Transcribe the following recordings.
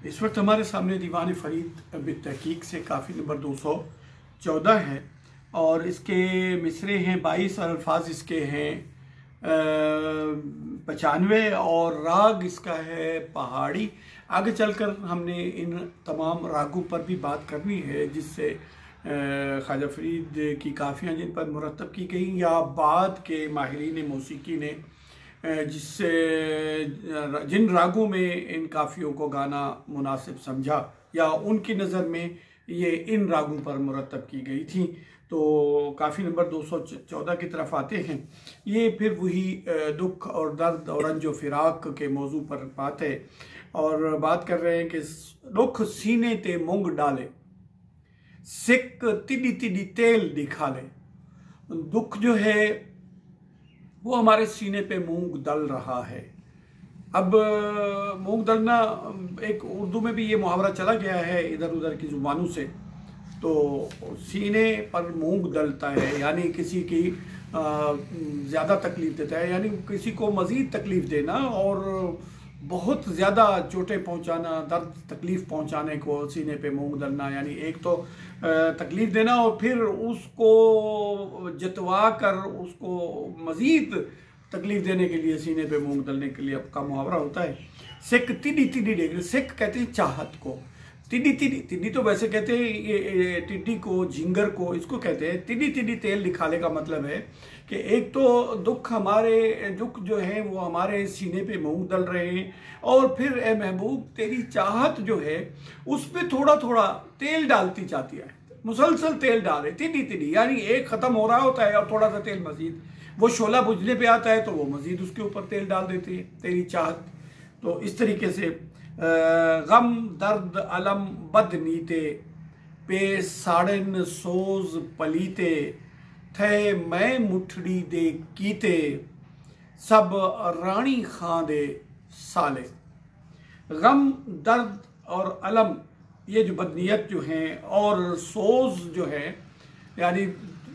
इस वक्त हमारे सामने दीवान फरीद बित्तहकीक से काफ़ी नंबर 214 है और इसके मिसरे हैं 22 और अल्फाज इसके हैं 95 और राग इसका है पहाड़ी। आगे चलकर हमने इन तमाम रागों पर भी बात करनी है जिससे ख्वाजा फरीद की काफ़ियाँ जिन पर मुरतब की गई या बाद के माहिरीन मौसीकी ने जिससे जिन रागों में इन काफ़ियों को गाना मुनासिब समझा या उनकी नज़र में ये इन रागों पर मुरतब की गई थी। तो काफ़ी नंबर 214 की तरफ आते हैं। ये फिर वही दुख और दर्द और रंज व फिराक के मौजू पर बात है और बात कर रहे हैं कि दुख सीने ते मूंग डाले, सिक तिडी तिडी तेल दिखा ले। दुख जो है वो हमारे सीने पे मूंग दल रहा है। अब मूंग दलना एक उर्दू में भी ये मुहावरा चला गया है इधर उधर की जुबानों से। तो सीने पर मूंग दलता है यानी किसी की ज़्यादा तकलीफ़ देता है, यानी किसी को मज़ीद तकलीफ़ देना और बहुत ज़्यादा चोटें पहुंचाना, दर्द तकलीफ़ पहुंचाने को सीने पे मूंग दलना। यानी एक तो तकलीफ़ देना और फिर उसको जतवा कर उसको मज़ीद तकलीफ़ देने के लिए सीने पे मूंग दलने के लिए आपका मुहावरा होता है। सिक तिडी तिडी डेग, सिक कहते हैं चाहत को, तिडी तिडी, तिडी तो वैसे कहते हैं ये टिड्डी को, झिंगर को, इसको कहते हैं। तिडी तिडी तेल निकाले का मतलब है कि एक तो दुख जो है वो हमारे सीने पे मूंग दल रहे हैं और फिर ए महबूब तेरी चाहत जो है उस पर थोड़ा थोड़ा तेल डालती जाती है, मुसलसल तेल डाले, तिडी तिडी, यानी एक ख़त्म हो रहा होता है और थोड़ा सा तेल मजीद, वो शोला बुझने पे आता है तो वो मजीद उसके ऊपर तेल डाल देती है तेरी चाहत। तो इस तरीके से गम दर्द अलम बद नीते पे साड़न सोज पलीते थे मैं मुठड़ी दे कीते सब रानी खां दे साले। गम दर्द और अलम ये जो बदनीयत जो हैं और सोज जो है यानी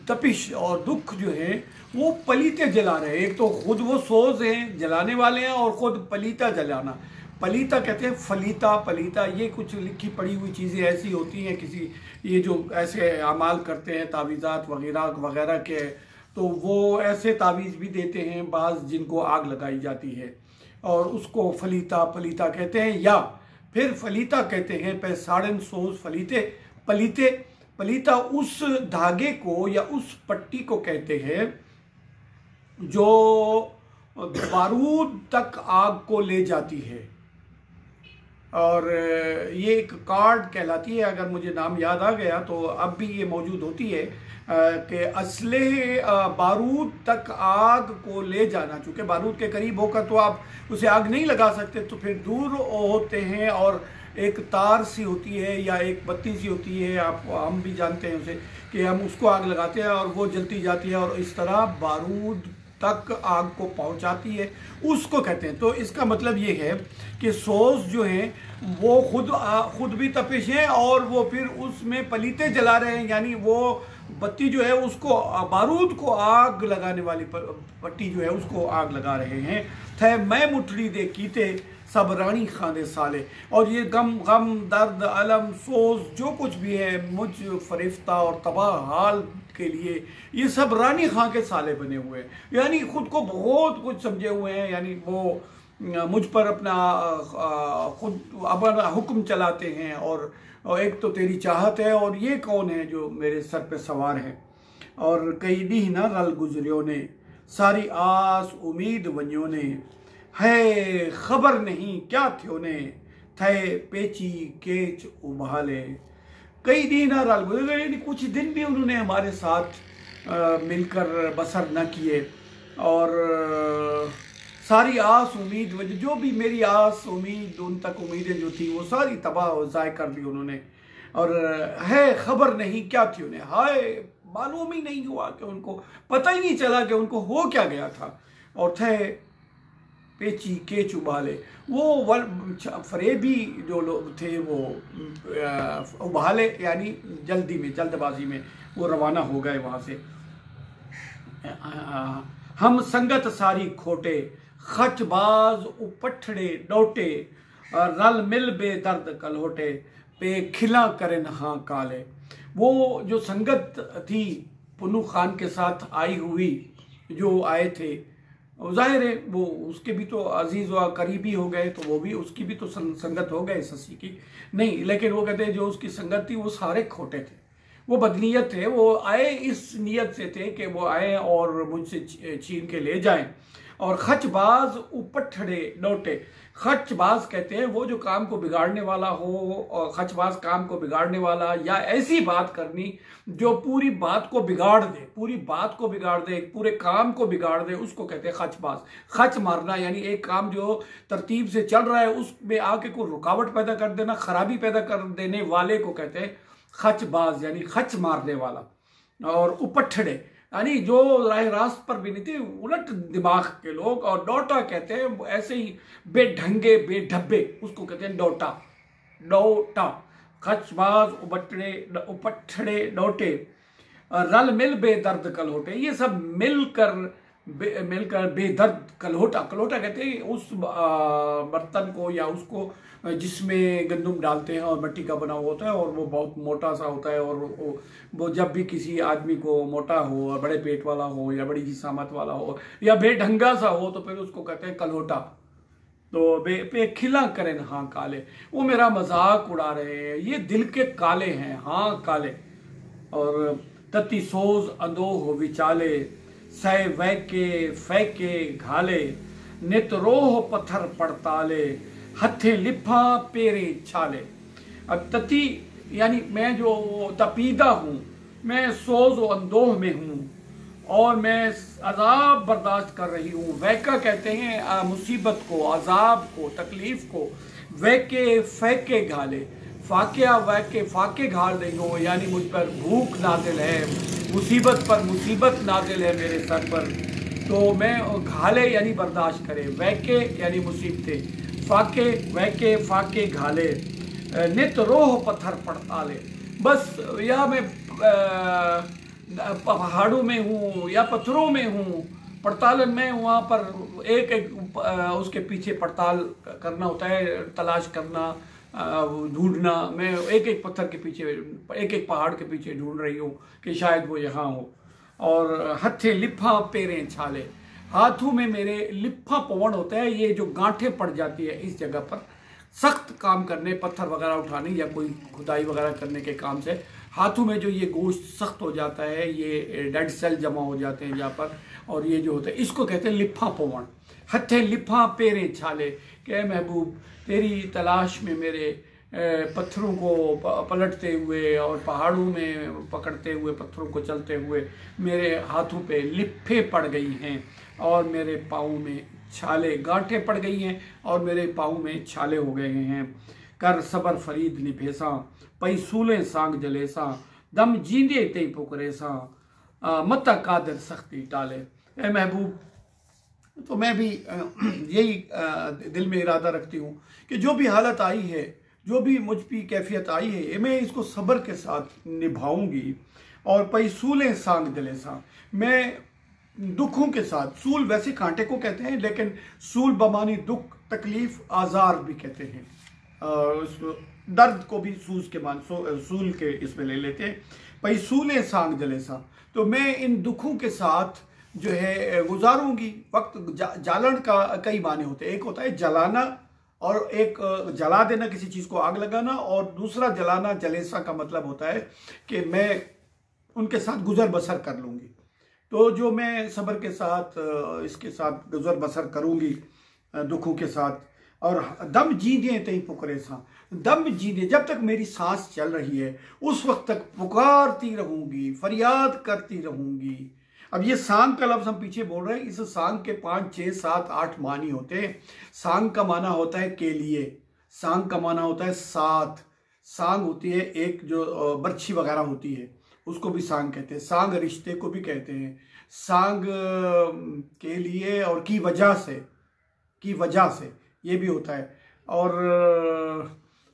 तपिश और दुख जो है वो पलीते जला रहे हैं। एक तो खुद वो सोज हैं जलाने वाले हैं और खुद पलीता जलाना। पलीता कहते हैं फलीता पलीता, ये कुछ लिखी पड़ी हुई चीज़ें ऐसी होती हैं किसी ये जो ऐसे अमाल करते हैं तावीज़ात वगैरह वगैरह के, तो वो ऐसे तावीज़ भी देते हैं बाज़ जिनको आग लगाई जाती है और उसको फलीता पलीता कहते हैं। या फिर फलीता कहते हैं पे साड़न सोज फलीते पलीते, पलीता उस धागे को या उस पट्टी को कहते हैं जो बारूद तक आग को ले जाती है और ये एक कार्ड कहलाती है, अगर मुझे नाम याद आ गया तो अब भी ये मौजूद होती है कि असले बारूद तक आग को ले जाना। चूँकि बारूद के करीब होकर तो आप उसे आग नहीं लगा सकते, तो फिर दूर होते हैं और एक तार सी होती है या एक बत्ती सी होती है, हम भी जानते हैं उसे कि हम उसको आग लगाते हैं और वो जलती जाती है और इस तरह बारूद तक आग को पहुंचाती है, उसको कहते हैं। तो इसका मतलब ये है कि सोज जो हैं वो खुद भी तपिश है और वो फिर उसमें पलीते जला रहे हैं, यानी वो बत्ती जो है उसको बारूद को आग लगाने वाली पट्टी जो है उसको आग लगा रहे हैं। थे मैं मुठड़ी दे कीते सब रानी खाने साले। और ये गम दर्द अलम सोज जो कुछ भी है मुझ फरिफ्ता और तबाह हाल के लिए ये सब रानी खां के साले बने हुए हैं, यानी खुद को बहुत कुछ समझे हुए हैं, यानी वो मुझ पर अपना हुक्म चलाते हैं और एक तो तेरी चाहत है और ये कौन है जो मेरे सर पे सवार है। और कई दी ना रल गुजरियों ने सारी आस उम्मीद वनियों ने है खबर नहीं क्या थ्यो ने थे पेची केच उबाले। कई दिन रल गुजरे, कुछ दिन भी उन्होंने हमारे साथ मिलकर बसर न किए और सारी आस उम्मीद जो भी मेरी आस उम्मीद उन तक उम्मीदें जो थी वो सारी तबाह ज़ाय कर दी उन्होंने। और है खबर नहीं क्या थी उन्हें, हाय मालूम ही नहीं हुआ कि उनको पता ही नहीं चला कि उनको हो क्या गया था। और थे पेची के चुबाले, वो फरेबी जो लोग थे वो उबाले यानी जल्दी में जल्दबाजी में वो रवाना हो गए वहाँ से। हम संगत सारी खोटे खचबाज उपठड़े डोटे रल मिल बेदर्द कलहोटे पे खिला करे नहा काले। वो जो संगत थी पुन्नू खान के साथ आई हुई, जो आए थे, जाहिर है वो उसके भी तो अजीज व करीबी हो गए, तो वो भी उसकी भी तो संगत हो गए शशि की नहीं, लेकिन वो कहते हैं जो उसकी संगत थी वो सारे खोटे थे, वो बदनीयत थे। वो आए इस नियत से थे कि वो आए और मुझसे छीन के ले जाएं। और खचबाज उपठड़े लौटे, खचबाज कहते हैं वो जो काम को बिगाड़ने वाला हो, और खचबाज काम को बिगाड़ने वाला या ऐसी बात करनी जो पूरी बात को बिगाड़ दे, पूरी बात को बिगाड़ दे, पूरे काम को बिगाड़ दे, उसको कहते हैं खचबाज। खच मारना यानी एक काम जो तरतीब से चल रहा है उसमें आके कोई रुकावट पैदा कर देना, खराबी पैदा कर देने वाले को कहते हैं खचबाज, यानी खच मारने वाला। और उपठड़े यानी जो राह रास्त पर भी नहीं थे, उलट दिमाग के लोग। और डोटा कहते हैं ऐसे ही बेढंगे बेढब्बे, उसको कहते हैं डोटा। डोटा खचबाज उपठड़े डोटे रल मिल बेदर्द कलहोटे, ये सब मिलकर बेदर्द कलहोटा। कलहोटा कहते हैं उस बर्तन को या उसको जिसमें गंदम डालते हैं और मिट्टी का बना हुआ होता है, और वो बहुत मोटा सा होता है। और वो जब भी किसी आदमी को मोटा हो और बड़े पेट वाला हो या बड़ी जिसामत वाला हो या बेढंगा सा हो, तो फिर उसको कहते हैं कलहोटा। तो पे खिला करें हाँ काले, वो मेरा मजाक उड़ा रहे हैं, ये दिल के काले हैं हाँ काले। और तती सोज अंदोह विचाले सै वैके फैके घाले, नित रोह पत्थर पड़ताले हथे लिफा पेरे छाले। अब तती यानी मैं जो तपीदा हूँ, मैं सोज व अंदोह में हूँ और मैं अजाब बर्दाश्त कर रही हूँ। वैका कहते हैं मुसीबत को, अजाब को, तकलीफ को। वैके फैके घाले, फाकिया वैके फाके घाल रही हो, यानी मुझ पर भूख नाजिल है, मुसीबत पर मुसीबत नाजिल है मेरे सर पर। तो मैं घाले यानी बर्दाश्त करे, वैके यानी मुसीबतें, फाके वैके फाके घाले, नित रोह पत्थर पड़ताले। बस या मैं पहाड़ों में हूँ या पत्थरों में हूँ, पड़तालन में वहाँ पर एक एक उसके पीछे पड़ताल करना होता है, तलाश करना, ढूंढना। मैं एक एक पत्थर के पीछे, एक एक पहाड़ के पीछे ढूंढ रही हूँ कि शायद वो यहाँ हो। और हथे लिफा पेरें छाले, हाथों में मेरे लिफा पवन होता है, ये जो गांठें पड़ जाती है इस जगह पर सख्त काम करने, पत्थर वगैरह उठाने या कोई खुदाई वगैरह करने के काम से हाथों में जो ये गोश्त सख्त हो जाता है, ये डेड सेल जमा हो जाते हैं यहाँ पर, और ये जो होता है इसको कहते हैं लिफा पवन। हथे लिफा पेरें छाले, के महबूब तेरी तलाश में मेरे पत्थरों को पलटते हुए और पहाड़ों में पकड़ते हुए, पत्थरों को चलते हुए मेरे हाथों पे लिफे पड़ गई हैं और मेरे पाँव में छाले, गांठें पड़ गई हैं और मेरे पाँव में छाले हो गए हैं। कर सबर फरीद निभेसा पैसूले सांग जलेसा, दम जींदे ते पुकरेसा मता कादर सख्ती टाले। ए महबूब, तो मैं भी यही दिल में इरादा रखती हूँ कि जो भी हालत आई है, जो भी मुझ पर कैफियत आई है, मैं इसको सब्र के साथ निभाऊंगी। और पैसूले सांग जलेसा, मैं दुखों के साथ, सूल वैसे कांटे को कहते हैं लेकिन सूल बमानी दुख, तकलीफ, आजार भी कहते हैं। दर्द को भी सूज के मान सूल के इसमें ले लेते हैं। पैसूले सांग जलेसा, तो मैं इन दुखों के साथ जो है गुजारूंगी वक्त। जालन का कई माने होते हैं, एक होता है जलाना और एक जला देना, किसी चीज़ को आग लगाना, और दूसरा जलाना, जलेसा का मतलब होता है कि मैं उनके साथ गुजर बसर कर लूँगी। तो जो मैं सब्र के साथ इसके साथ गुजर बसर करूँगी दुखों के साथ। और दम जीने तई पुकरे सा, दम जीने, जब तक मेरी सांस चल रही है उस वक्त तक पुकारती रहूँगी, फरियाद करती रहूँगी। अब ये सांग का लफ्ज़ हम पीछे बोल रहे हैं, इस सांग के 5, 6, 7, 8 मानी होते हैं। सांग का माना होता है के लिए, सांग का माना होता है साथ, सांग होती है एक जो बर्छी वगैरह होती है उसको भी सांग कहते हैं, सांग रिश्ते को भी कहते हैं, सांग के लिए और की वजह से ये भी होता है। और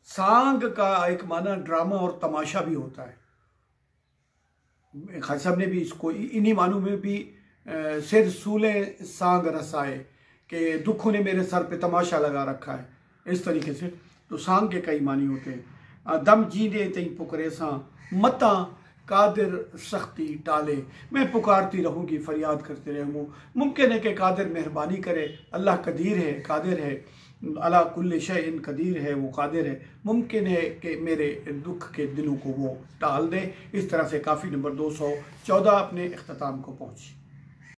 सांग का एक माना ड्रामा और तमाशा भी होता है। खान साहब ने भी इसको इन्हीं मानों में भी सिर सूले सांग रसाए, कि दुखों ने मेरे सर पे तमाशा लगा रखा है। इस तरीके से। तो सांग के कई मानी होते हैं। दम जीने तई पुकरे सां मता कादिर सख्ती टाले, मैं पुकारती रहूँगी, फरियाद करते रहूँ। मुमकिन है कि कादिर मेहरबानी करे, अल्लाह कदीर है, कादिर है, अला कुल्ल शैइन कदीर है, वो कादिर है। मुमकिन है कि मेरे दुख के दिनों को वो टाल दे। इस तरह से काफ़ी नंबर 214 अपने इख्तिताम को पहुँची।